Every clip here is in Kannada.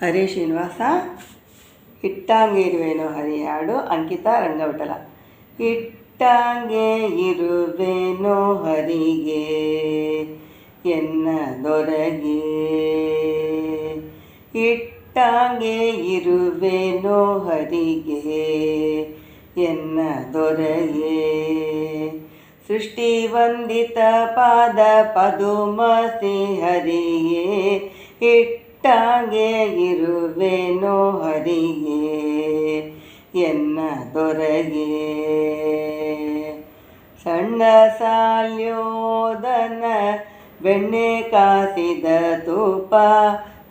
ಹರೇ ಶ್ರೀನಿವಾಸ. ಇಟ್ಟಂಗೆ ಇರುವೆನೋ ಹರಿ ಹಾಡು ಅಂಕಿತಾ ರಂಗವಿಠಲ. ಇಟ್ಟಂಗೆ ಇರುವೆನೋ ಹರಿಗೆ ಎನ್ನ ದೊರಗೆ, ಇಟ್ಟಂಗೆ ಇರುವೆನೋ ಹರಿಗೆ ಎನ್ನ ದೊರಗೆ. ಸೃಷ್ಟಿ ವಂದಿತ ಪಾದ ಪದುಮ ಶ್ರೀಹರಿಗೆ, ಇಟ್ಟಂಗೆ ಇರುವೆನೋ ಹರಿಗೆ ಎನ್ನ ದೊರಗೆ. ಸಣ್ಣ ಸಾಲ್ಯೋದನ ಬೆಣ್ಣೆ ಕಾಸಿದ ತುಪ್ಪ,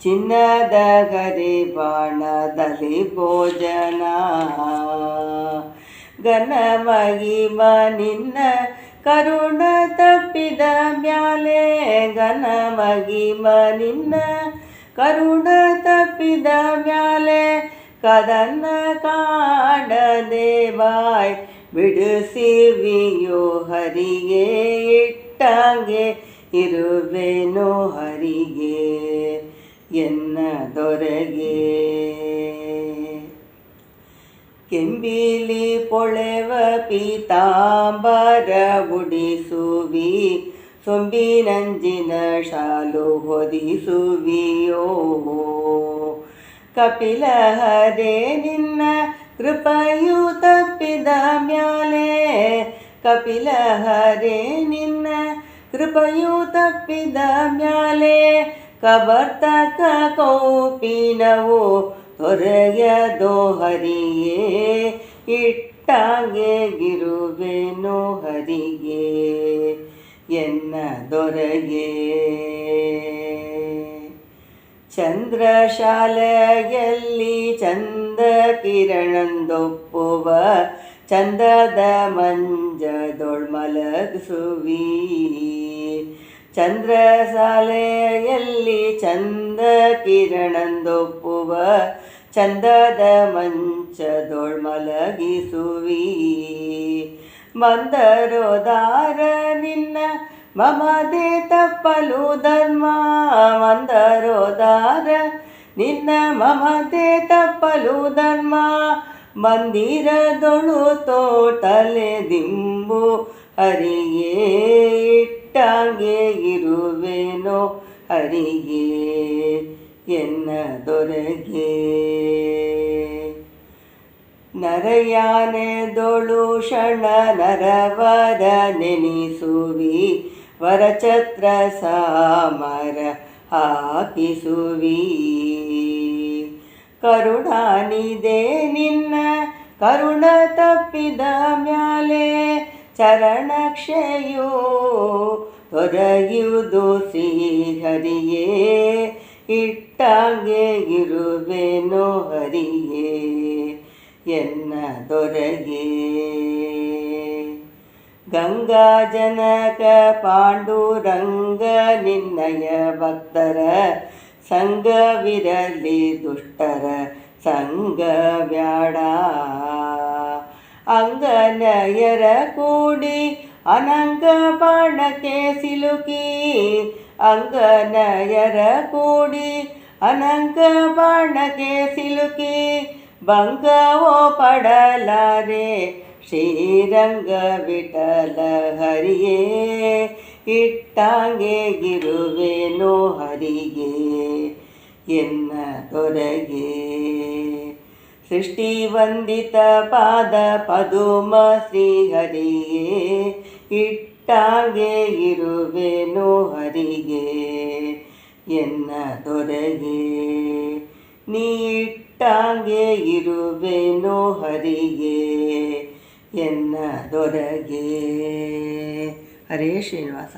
ಚಿನ್ನದ ಗರಿಬಾಣದಲ್ಲಿ ಭೋಜನ. ಘನ ಮಹಿಮ ನಿನ್ನ ಕರುಣ ತಪ್ಪಿದ ಮ್ಯಾಲೆ, ಘನ ಮಹಿಮ ನಿನ್ನ ಕರುಣ ತಪ್ಪಿದ ಮ್ಯಾಲೆ, ಕದನ್ನ ಕಾಣದೆ ಬಾಯ್ ಬಿಡಿಸಿವಿಯೋ ಹರಿಗೆ. ಇಟ್ಟಂಗೆ ಇರುವೆನೋ ಹರಿಗೆ ಎನ್ನ ದೊರಗೆ. ಕೆಂಬಿಲಿ ಪೊಳೆವ ಪೀತಾಂಬರ ಉಡಿಸುವಿ, ಸೊಂಬಿನಂಜಿನ ಶಾಲು ಹೊದಿಸುವಿಯೋ. ಕಪಿಲ ಹರೇ ನಿನ್ನ ಕೃಪೆಯು ತಪ್ಪಿದ ಮ್ಯಾಲೆ, ಕಪಿಲ ಹರೇ ನಿನ್ನ ಕೃಪೆಯು ತಪ್ಪಿದ ಮ್ಯಾಲೆ, ಕಬರ್ತಕ ಕೌಪಿನವು ತೊರೆಯದೋ ಹರಿಗೆ. ಇಟ್ಟಂಗೆ ಇರುವೆನೋ ಹರಿಗೆ ಎನ್ನ ದೊರಗೆ. ಚಂದ್ರಶಾಲೆಯಲ್ಲಿ ಚಂದ ಕಿರಣಂದೊಪ್ಪುವ, ಚಂದದ ಮಂಜದೊಳ್ ಮಲಗಿಸುವಿ. ಚಂದ್ರಶಾಲೆಯಲ್ಲಿ ಚಂದ ಕಿರಣಂದೊಪ್ಪುವ, ಚಂದದ ಮಂಚದೊಳ್ ಮಲಗಿಸುವಿ. ಮಂದರೋದಾರ ನಿನ್ನ ಮಮತೆ ತಪ್ಪಲು ಧರ್ಮ, ಮಂದರೋದಾರ ನಿನ್ನ ಮಮತೆ ತಪ್ಪಲು ಧರ್ಮ. ಮಂದಿರದೊಳು ತೋಟಲೆ ದಿಂಬು ಹರಿಗೆ, ಇಟ್ಟಂಗೆ ಇರುವೆನೋ ಹರಿಗೆ ಎನ್ನ ದೊರಗೆ. ನರಯಾನೆದೊಳು ಕ್ಷಣ ನರವರ ನೆನಿಸುವಿ, ವರಛತ್ರ ಸಾಮರ ಹಾಕಿಸುವಿ. ಕರುಣಾನಿದೆ ನಿನ್ನ ಕರುಣ ತಪ್ಪಿದ ಮ್ಯಾಲೆ, ಚರಣಕ್ಷಯು ತೊರೆಯುವುದು ಶ್ರೀಹರಿಗೆ. ಇಟ್ಟಂಗೆ ಇರುವೆನೋ ಹರಿಗೆ ಎನ್ನ ದೊರಗೆ. ಗಂಗಾ ಜನಕ ಪಾಂಡುರಂಗ ನಿನ್ನಯ ಭಕ್ತರ, ಸಂಗವಿರಲಿ ದುಷ್ಟರ ಸಂಗ ಬ್ಯಾಡ. ಅಂಗನಯರ ಕೂಡಿ ಅನಂಗ ಬಾಣಕ್ಕೆ ಸಿಲುಕಿ, ಅಂಗನಯರ ಕೂಡಿ ಅನಂಗ ಬಾಣಕ್ಕೆ ಸಿಲುಕಿ. ಭಂಗವೋ ಪಡಲಾರೆ ಶ್ರೀರಂಗ ವಿಠಲ ಹರಿಯೇ, ಇಟ್ಟಂಗೆ ಇರುವೆನೋ ಹರಿಗೆ ಎನ್ನ ದೊರಗೆ. ಸೃಷ್ಟಿ ವಂದಿತ ಪಾದ ಪದುಮ ಶ್ರೀಹರಿಗೆ, ಇಟ್ಟಂಗೆ ಇರುವೆನೋ ಹರಿಗೆ ಎನ್ನ ದೊರಗೆ. ನೀ ಇಟ್ಟಂಗೆ ಇರುವೆನೋ ಹರಿಗೆ ಎನ್ನ ದೊರಗೆ. ಹರೇ ಶ್ರೀನಿವಾಸ.